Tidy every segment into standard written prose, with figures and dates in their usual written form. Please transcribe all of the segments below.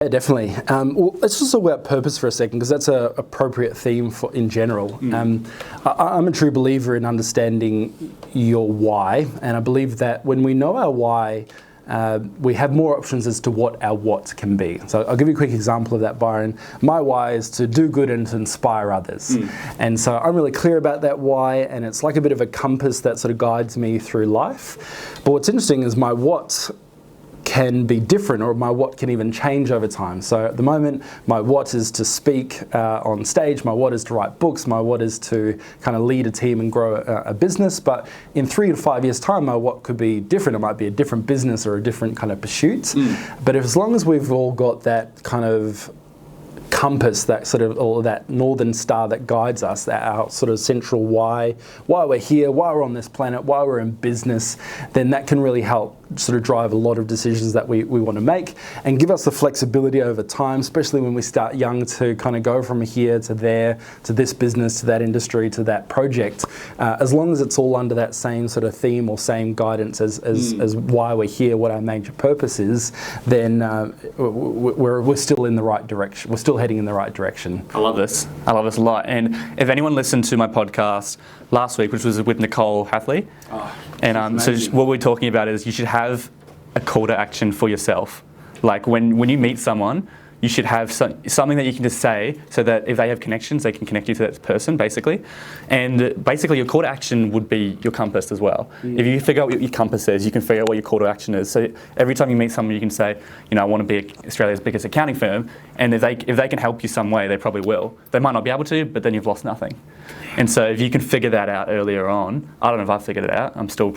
Yeah, definitely. Well, let's just talk about purpose for a second, because that's an appropriate theme in general. I'm a true believer in understanding your why, and I believe that when we know our why, we have more options as to what our what can be. So I'll give you a quick example of that, Byron. My why is to do good and to inspire others. And so I'm really clear about that why, and it's like a bit of a compass that sort of guides me through life. But what's interesting is my what can be different, or my what can even change over time. So at the moment, my what is to speak on stage, my what is to write books, my what is to kind of lead a team and grow a business. But in 3 to 5 years' time, my what could be different. It might be a different business or a different kind of pursuit. But as long as we've all got that kind of compass, that sort of, or that northern star that guides us, that our sort of central why we're here, why we're on this planet, why we're in business, then that can really help sort of drive a lot of decisions that we want to make, and give us the flexibility over time, especially when we start young, to kind of go from here to there, to this business, to that industry, to that project. As long as it's all under that same sort of theme or same guidance as why we're here, what our major purpose is, then we're still in the right direction. We're still heading in the right direction. I love this. I love this a lot. And if anyone listened to my podcast last week, which was with Nicole Hathley, so what we're talking about is you should have a call to action for yourself. Like when you meet someone, you should have something that you can just say, so that if they have connections, they can connect you to that person, basically. And basically your call to action would be your compass as well. If you figure out what your compass is, you can figure out what your call to action is. So every time you meet someone, you can say, I want to be Australia's biggest accounting firm. And if they can help you some way, they probably will. They might not be able to, but then you've lost nothing. And so if you can figure that out earlier on, I don't know if I've figured it out. I'm still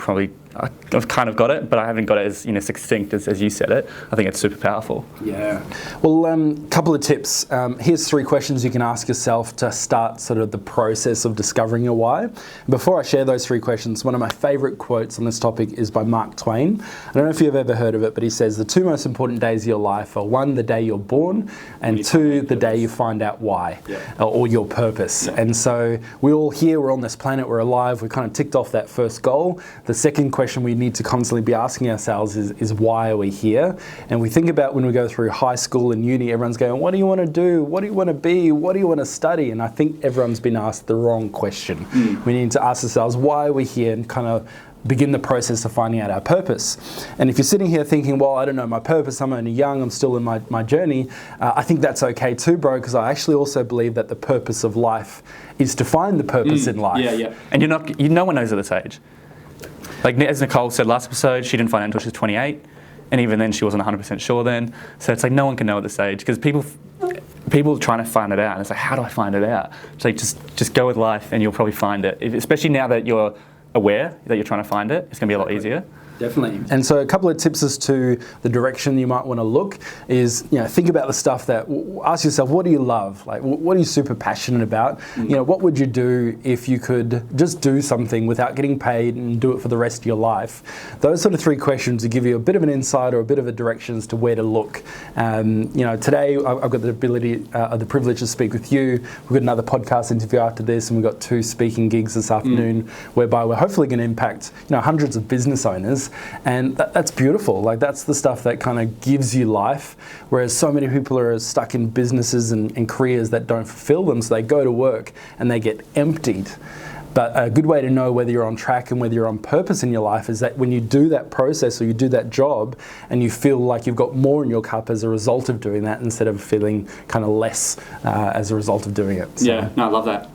I've kind of got it, but I haven't got it as succinct as you said it. I think it's super powerful. Yeah. Well, couple of tips. Here's 3 questions you can ask yourself to start sort of the process of discovering your why. Before I share those 3 questions, one of my favourite quotes on this topic is by Mark Twain. I don't know if you've ever heard of it, but he says the 2 most important days of your life are 1, the day you're born, and 2, the day you find out why, or your purpose. And so we're all here, we're on this planet, we're alive, we kind of ticked off that first goal. The second question we need to constantly be asking ourselves is why are we here? And we think about when we go through high school and uni, everyone's going, what do you want to do? What do you want to be? What do you want to study? And I think everyone's been asked the wrong question. We need to ask ourselves, why are we here? And kind of begin the process of finding out our purpose. And if you're sitting here thinking, well, I don't know my purpose, I'm only young, I'm still in my journey, I think that's okay too, bro, because I actually also believe that the purpose of life is to find the purpose in life. Yeah. And no one knows at this age. Like as Nicole said last episode, she didn't find it until she was 28. And even then, she wasn't 100% sure then. So it's like no one can know at this age, because people trying to find it out. And it's like, how do I find it out? It's like, just go with life and you'll probably find it. Especially now that you're aware that you're trying to find it, it's going to be a lot easier. Definitely. And so a couple of tips as to the direction you might want to look is, think about the stuff that, ask yourself, what do you love? Like, what are you super passionate about? What would you do if you could just do something without getting paid and do it for the rest of your life? Those sort of 3 questions will give you a bit of an insight or a bit of a direction as to where to look. Today I've got the privilege to speak with you. We've got another podcast interview after this, and we've got 2 speaking gigs this afternoon, whereby we're hopefully going to impact, hundreds of business owners. And that's beautiful. Like, that's the stuff that kind of gives you life, whereas so many people are stuck in businesses and careers that don't fulfill them, so they go to work and they get emptied. But a good way to know whether you're on track and whether you're on purpose in your life is that when you do that process or you do that job and you feel like you've got more in your cup as a result of doing that, instead of feeling kind of less as a result of doing it. So. Yeah, no, I love that.